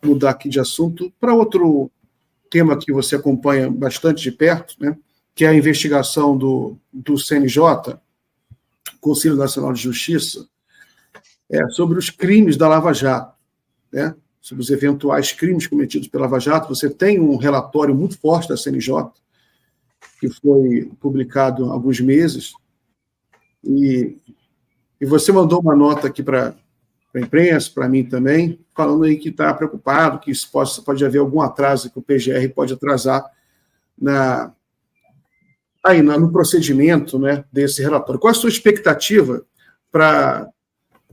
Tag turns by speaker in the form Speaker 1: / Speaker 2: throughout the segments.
Speaker 1: mudar aqui de assunto para outro tema que você acompanha bastante de perto, né, que é a investigação do CNJ, Conselho Nacional de Justiça, sobre os crimes da Lava Jato, né, sobre os eventuais crimes cometidos pela Lava Jato. Você tem um relatório muito forte da CNJ, que foi publicado há alguns meses, e você mandou uma nota aqui para a imprensa, para mim também, falando aí que está preocupado, que isso pode haver algum atraso, que o PGR pode atrasar no procedimento, né, desse relatório. Qual a sua expectativa para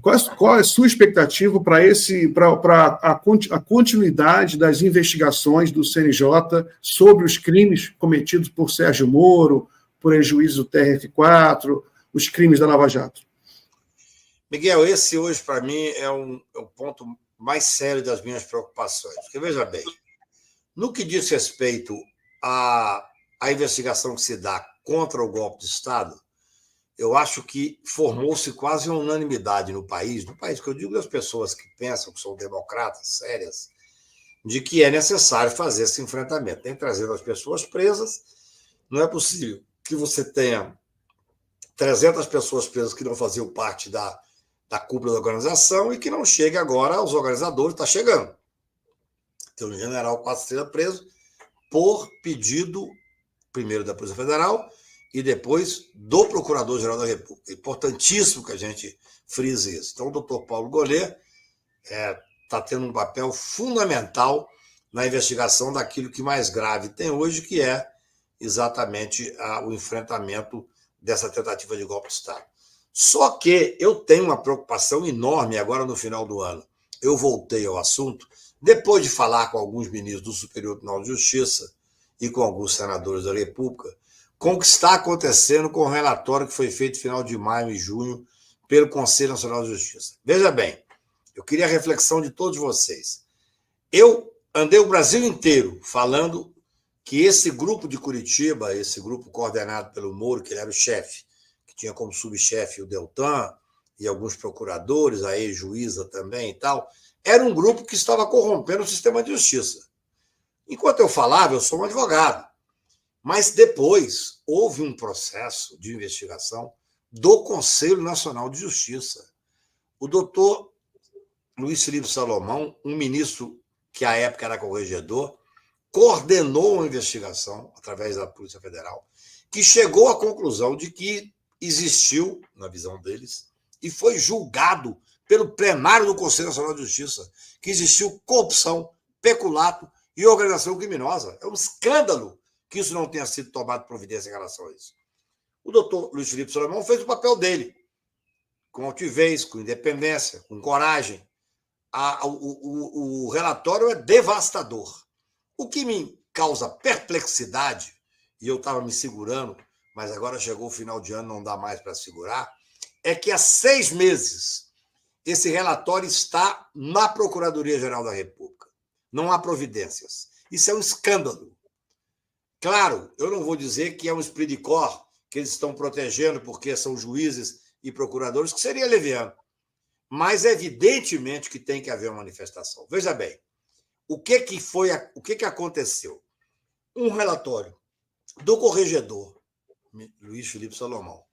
Speaker 1: qual é a sua expectativa para a continuidade das investigações do CNJ sobre os crimes cometidos por Sérgio Moro, por ex-juízes do TRF4, os crimes da Lava Jato?
Speaker 2: Miguel, esse hoje, para mim, é o ponto mais sério das minhas preocupações. Porque, veja bem, no que diz respeito à investigação que se dá contra o golpe de Estado, eu acho que formou-se quase uma unanimidade no país que eu digo das pessoas que pensam, que são democratas, sérias, de que é necessário fazer esse enfrentamento. Tem que trazer as pessoas presas. Não é possível que você tenha 300 pessoas presas que não faziam parte da cúpula da organização e que não chegue agora aos organizadores. Está chegando. Tem um general 4 estrelas preso por pedido, primeiro da Polícia Federal e depois do Procurador-Geral da República. É importantíssimo que a gente frise isso. Então, o doutor Paulo Gonet está tendo um papel fundamental na investigação daquilo que mais grave tem hoje, que é exatamente o enfrentamento dessa tentativa de golpe de Estado. Só que eu tenho uma preocupação enorme agora no final do ano. Eu voltei ao assunto, depois de falar com alguns ministros do Superior Tribunal de Justiça e com alguns senadores da República, com o que está acontecendo com o relatório que foi feito no final de maio e junho pelo Conselho Nacional de Justiça. Veja bem, eu queria a reflexão de todos vocês. Eu andei o Brasil inteiro falando que esse grupo de Curitiba, esse grupo coordenado pelo Moro, que ele era o chefe, que tinha como subchefe o Deltan e alguns procuradores, a ex-juíza também e tal, era um grupo que estava corrompendo o sistema de justiça. Enquanto eu falava, eu sou um advogado. Mas depois houve um processo de investigação do Conselho Nacional de Justiça. O doutor Luiz Felipe Salomão, um ministro que à época era corregedor, coordenou uma investigação através da Polícia Federal, que chegou à conclusão de que existiu, na visão deles, e foi julgado pelo plenário do Conselho Nacional de Justiça, que existiu corrupção, peculato e organização criminosa. É um escândalo que isso não tenha sido tomado providência em relação a isso. O doutor Luiz Felipe Salomão fez o papel dele, com altivez, com independência, com coragem. O relatório é devastador. O que me causa perplexidade, e eu estava me segurando, mas agora chegou o final de ano, não dá mais para segurar, é que há 6 meses esse relatório está na Procuradoria-Geral da República. Não há providências. Isso é um escândalo. Claro, eu não vou dizer que é um esprit de corps que eles estão protegendo porque são juízes e procuradores, que seria leviano. Mas evidentemente que tem que haver uma manifestação. Veja bem, o que aconteceu? Um relatório do corregedor, Luiz Felipe Salomão,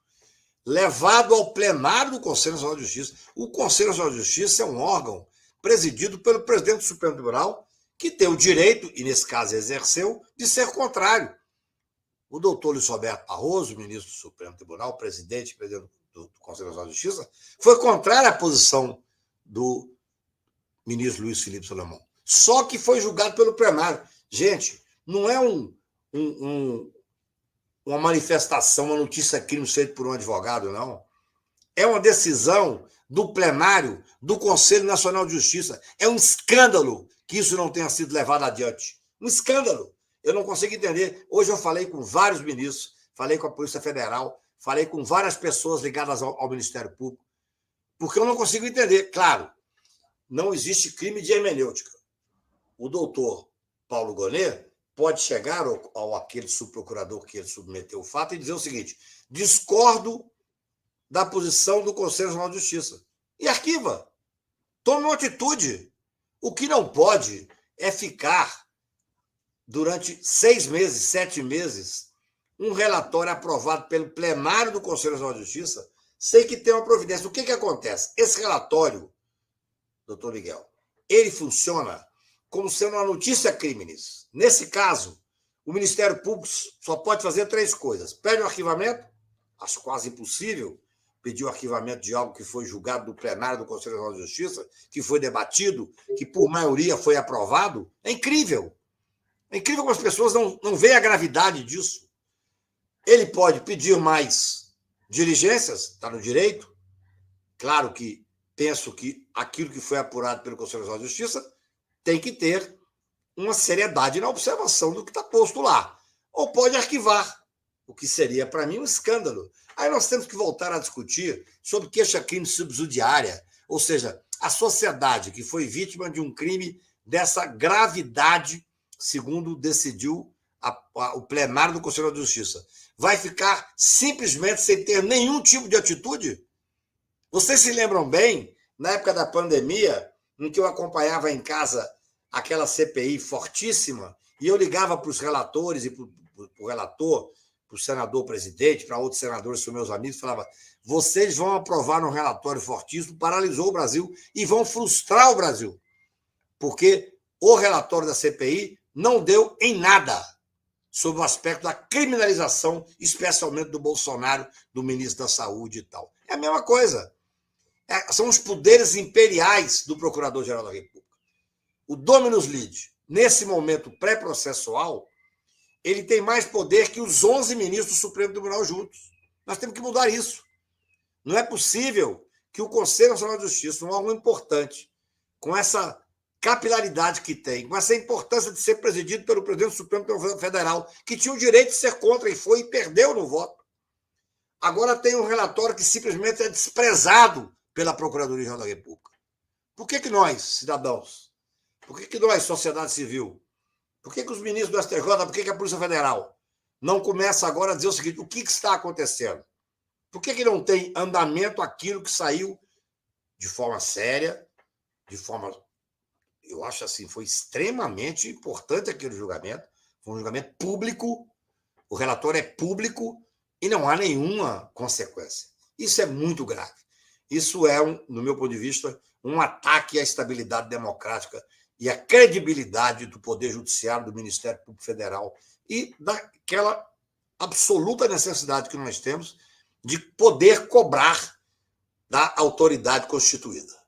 Speaker 2: levado ao plenário do Conselho Nacional de Justiça. O Conselho Nacional de Justiça é um órgão presidido pelo presidente do Supremo Tribunal, que tem o direito, e nesse caso exerceu, de ser contrário. O doutor Luiz Roberto Barroso, ministro do Supremo Tribunal, presidente do Conselho Nacional de Justiça, foi contrário à posição do ministro Luiz Felipe Salomão. Só que foi julgado pelo plenário. Gente, não é uma manifestação, uma notícia crime feita por um advogado, não. É uma decisão do plenário do Conselho Nacional de Justiça. É um escândalo que isso não tenha sido levado adiante. Um escândalo. Eu não consigo entender. Hoje eu falei com vários ministros, falei com a Polícia Federal, falei com várias pessoas ligadas ao Ministério Público, porque eu não consigo entender. Claro, não existe crime de hermenêutica. O doutor Paulo Gonet pode chegar ao aquele subprocurador que ele submeteu o fato e dizer o seguinte: discordo da posição do Conselho Nacional de Justiça. E arquiva. Tome uma atitude. O que não pode é ficar durante 6 meses, 7 meses, um relatório aprovado pelo plenário do Conselho Nacional de Justiça sem que tenha uma providência. O que acontece? Esse relatório, doutor Miguel, ele funciona como sendo uma notícia criminis. Nesse caso, o Ministério Público só pode fazer 3 coisas. Pede o arquivamento, acho quase impossível pedir o arquivamento de algo que foi julgado no plenário do Conselho Nacional de Justiça, que foi debatido, que por maioria foi aprovado. É incrível. É incrível como as pessoas não veem a gravidade disso. Ele pode pedir mais diligências, está no direito. Claro que penso que aquilo que foi apurado pelo Conselho Nacional de Justiça tem que ter uma seriedade na observação do que está posto lá. Ou pode arquivar, o que seria, para mim, um escândalo. Aí nós temos que voltar a discutir sobre queixa-crime subsidiária, ou seja, a sociedade que foi vítima de um crime dessa gravidade, segundo decidiu o plenário do Conselho de Justiça, vai ficar simplesmente sem ter nenhum tipo de atitude? Vocês se lembram bem, na época da pandemia, em que eu acompanhava em casa aquela CPI fortíssima, e eu ligava para os relatores e para o relator, para o senador presidente, para outros senadores, são meus amigos, falava: vocês vão aprovar um relatório fortíssimo, paralisou o Brasil e vão frustrar o Brasil, porque o relatório da CPI não deu em nada sobre o aspecto da criminalização, especialmente do Bolsonaro, do ministro da Saúde e tal. É a mesma coisa. São os poderes imperiais do Procurador-Geral da República. O Dominus Lide, nesse momento pré-processual, ele tem mais poder que os 11 ministros do Supremo Tribunal juntos. Nós temos que mudar isso. Não é possível que o Conselho Nacional de Justiça, um órgão importante, com essa capilaridade que tem, com essa importância de ser presidido pelo presidente do Supremo Tribunal Federal, que tinha o direito de ser contra e foi e perdeu no voto. Agora tem um relatório que simplesmente é desprezado pela Procuradoria-Geral da República. Por que nós, cidadãos, por que nós, sociedade civil, por que os ministros do STJ, por que a Polícia Federal não começa agora a dizer o seguinte: o que está acontecendo? Por que não tem andamento aquilo que saiu de forma séria, de forma... Eu acho assim, foi extremamente importante aquele julgamento, foi um julgamento público, o relatório é público e não há nenhuma consequência. Isso é muito grave. Isso é, no meu ponto de vista, um ataque à estabilidade democrática e à credibilidade do Poder Judiciário, do Ministério Público Federal e daquela absoluta necessidade que nós temos de poder cobrar da autoridade constituída.